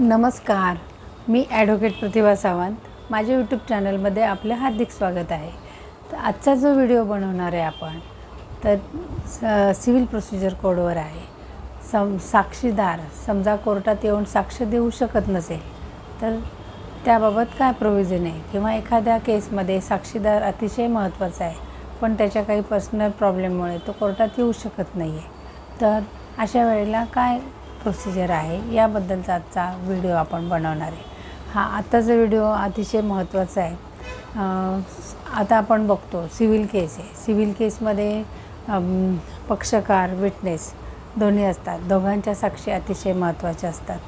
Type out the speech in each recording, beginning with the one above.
नमस्कार, मी ॲडव्होकेट प्रतिभा सावंत. माझ्या यूट्यूब चॅनलमध्ये आपले हार्दिक स्वागत आहे. तर आजचा जो व्हिडिओ बनवणार आहे आपण तर सिव्हिल प्रोसिजर कोडवर आहे. साक्षीदार समजा कोर्टात येऊन साक्ष देऊ शकत नसेल तर त्याबाबत काय प्रोव्हिजन आहे, किंवा एखाद्या केसमध्ये साक्षीदार अतिशय महत्त्वाचा आहे पण त्याच्या काही पर्सनल प्रॉब्लेममुळे तो कोर्टात येऊ शकत नाही आहे, तर अशा वेळेला काय प्रोसिजर आहे याबद्दलचा आजचा व्हिडिओ आपण बनवणार आहे. आत्ताचा व्हिडिओ अतिशय महत्त्वाचा आहे. आता आपण बघतो सिव्हिल केस आहे. सिव्हिल केसमध्ये पक्षकार विटनेस दोन्ही असतात. दोघांच्या साक्षी अतिशय महत्त्वाच्या असतात.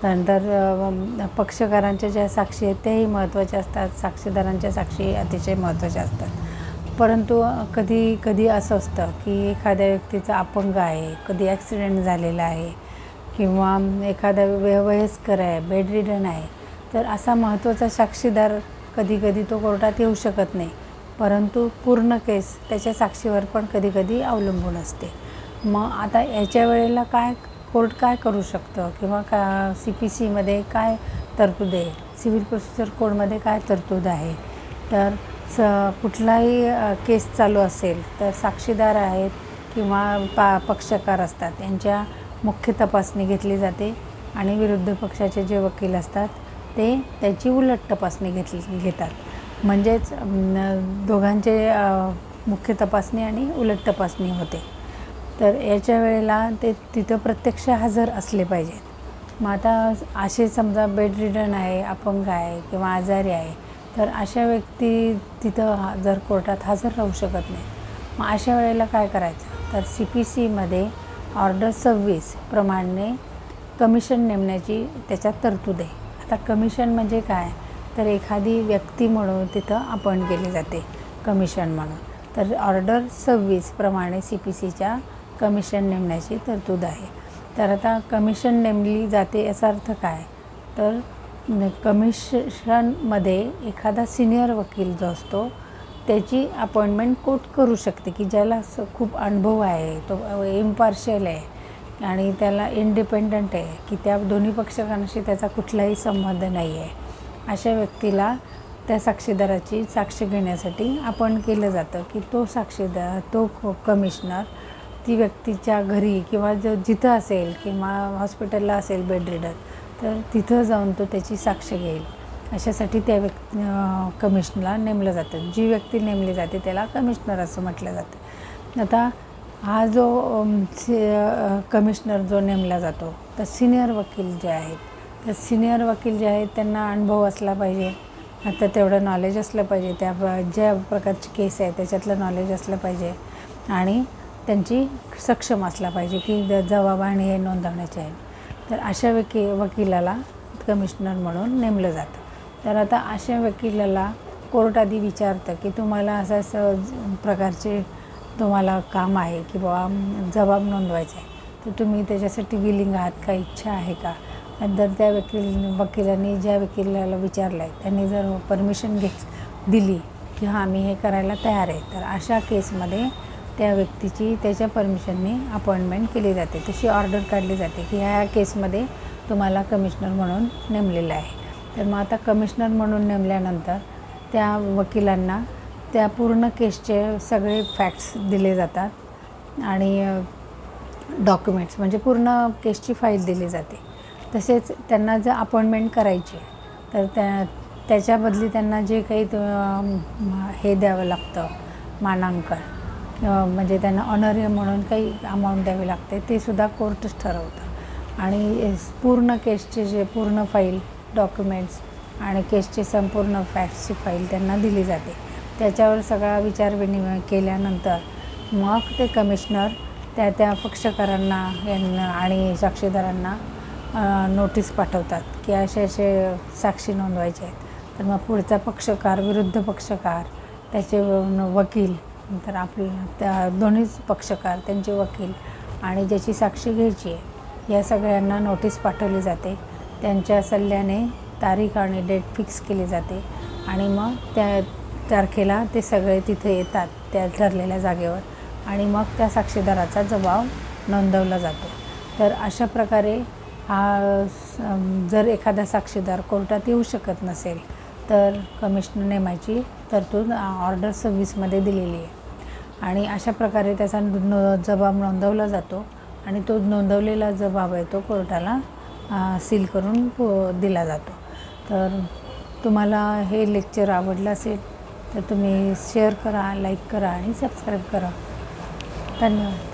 नंतर पक्षकारांच्या ज्या साक्षी आहेत त्याही महत्त्वाच्या असतात, साक्षीदारांच्या साक्षी अतिशय महत्त्वाच्या असतात. परंतु कधी कधी असं असतं की एखाद्या व्यक्तीचा अपंग आहे, कधी ॲक्सिडेंट झालेला आहे, किंवा एखादा वयस्कर आहे, बेडरिडन आहे, तर असा महत्त्वाचा साक्षीदार कधी कधी तो कोर्टात येऊ शकत नाही. परंतु पूर्ण केस त्याच्या साक्षीवर पण कधी कधी अवलंबून असते. मग आता याच्या वेळेला कोर्ट काय करू शकतं, किंवा CPCमध्ये काय तरतूद आहे, सिव्हिल प्रोसिजर कोडमध्ये काय तरतूद आहे. तर कुठलाही केस चालू असेल तर साक्षीदार आहेत किंवा पक्षकार असतात यांच्या मुख्य तपासणी घेतली जाते, आणि विरुद्ध पक्षाचे जे वकील असतात ते त्याची उलट तपासणी घेतात. म्हणजेच दोघांचे मुख्य तपासणी आणि उलट तपासणी होते. तर याच्या वेळेला ते तिथं प्रत्यक्ष हजर असले पाहिजेत. मग आता असे समजा बेडरिडन आहे, अपंग आहे किंवा आजारी आहे, तर अशा व्यक्ती तिथं जर कोर्टात हजर राहू शकत नाही. मग अशा वेळेला काय करायचं, तर CPCमध्ये ऑर्डर 26 प्रमाणे कमिशन नेमण्याची त्याच्यात तरतूद आहे. आता कमिशन म्हणजे काय, तर एखादी व्यक्ती म्हणून तिथं अपॉइंट केली जाते कमिशन म्हणून. तर ऑर्डर 26 प्रमाणे CPCच्या कमिशन नेमण्याची तरतूद आहे. तर आता कमिशन नेमली जाते याचा अर्थ काय, तर कमिशनमध्ये एखादा सिनियर वकील जो असतो त्याची अपॉइंटमेंट कोर्ट करू शकते, की ज्याला खूप अनुभव आहे, तो इम्पार्शियल आहे आणि त्याला इंडिपेंडंट आहे, की त्या दोन्ही पक्षकारांशी त्याचा कुठलाही संबंध नाही आहे. अशा व्यक्तीला त्या साक्षीदाराची साक्ष घेण्यासाठी अपॉइंट केलं जातं, की तो साक्षीदार, तो कमिशनर ती व्यक्तीच्या घरी किंवा जिथं असेल किंवा हॉस्पिटलला असेल बेडरिडन, तर तिथं जाऊन तो त्याची साक्ष घेईल. अशासाठी त्या कमिशनरला नेमलं जातं. जी व्यक्ती नेमली जाते त्याला कमिशनर असं म्हटलं जातं. आता हा जो कमिशनर जो नेमला जातो, तर सिनियर वकील जे आहेत, तर सिनियर वकील जे आहेत त्यांना अनुभव असला पाहिजे. आता तेवढं नॉलेज असलं पाहिजे, त्या ज्या प्रकारची केस आहे त्याच्यातलं नॉलेज असलं पाहिजे, आणि त्यांची सक्षम असला पाहिजे की जबाबाने हे नोंदवण्याचे आहे. तर अशा वकिलाला कमिशनर म्हणून नेमलं जातं. तर आता अशा वकिलाला कोर्ट आधी विचारतं की तुम्हाला असं प्रकारचे तुम्हाला काम आहे की बाबा जबाब नोंदवायचा आहे, तर तुम्ही त्याच्यासाठी विलिंग आहात का, इच्छा आहे का. नंतर त्या वकिलांनी ज्या वकिलाला विचारलं आहे त्यांनी जर परमिशन दिली की हां मी हे करायला तयार आहे, तर अशा केसमध्ये त्या व्यक्तीची त्याच्या परमिशनने अपॉइंटमेंट केली जाते. तशी ऑर्डर काढली जाते की ह्या केसमध्ये तुम्हाला कमिशनर म्हणून नेमलेलं आहे. तर मग आता कमिशनर म्हणून नेमल्यानंतर त्या वकिलांना त्या पूर्ण केसचे सगळे फॅक्ट्स दिले जातात, आणि डॉक्युमेंट्स म्हणजे पूर्ण केसची फाईल दिली जाते. तसेच त्यांना जर अपॉइंटमेंट करायची तर त्याच्या बदली त्यांना जे काही हे द्यावं लागतं, मानांकन, म्हणजे त्यांना ऑनरियम म्हणून काही अमाऊंट द्यावी लागते, ते सुद्धा कोर्टच ठरवतं. आणि पूर्ण केसचे जे पूर्ण फाईल, डॉक्युमेंट्स आणि केसची संपूर्ण फॅक्ट्सची फाईल त्यांना दिली जाते. त्याच्यावर सगळा विचारविनिमय केल्यानंतर मग ते कमिशनर त्या पक्षकारांना आणि साक्षीदारांना नोटीस पाठवतात की असे साक्षी नोंदवायचे आहेत. तर मग पुढचा पक्षकार, विरुद्ध पक्षकार, त्याचे वकील, तर त्या दोन्हीच पक्षकार, त्यांचे वकील आणि ज्याची साक्षी घ्यायची आहे, या सगळ्यांना नोटीस पाठवली जाते. त्यांच्या सल्ल्याने तारीख आणि डेट फिक्स केली जाते, आणि मग त्या तारखेला ते सगळे तिथे येतात त्या ठरलेल्या जागेवर, आणि मग त्या साक्षीदाराचा जबाब नोंदवला जातो. तर अशा प्रकारे जर एखादा साक्षीदार कोर्टात येऊ शकत नसेल तर कमिशनर नेमायची तरतूद ऑर्डर 26मध्ये दिलेली आहे. आणि अशा प्रकारे त्याचा जबाब नोंदवला जातो आणि तो नोंदवलेला जबाब आहे तो कोर्टाला सील करून दिला जातो. तर तुम्हाला हे लेक्चर आवडलं असेल तर तुम्ही शेअर करा, लाईक करा आणि सबस्क्राईब करा. धन्यवाद.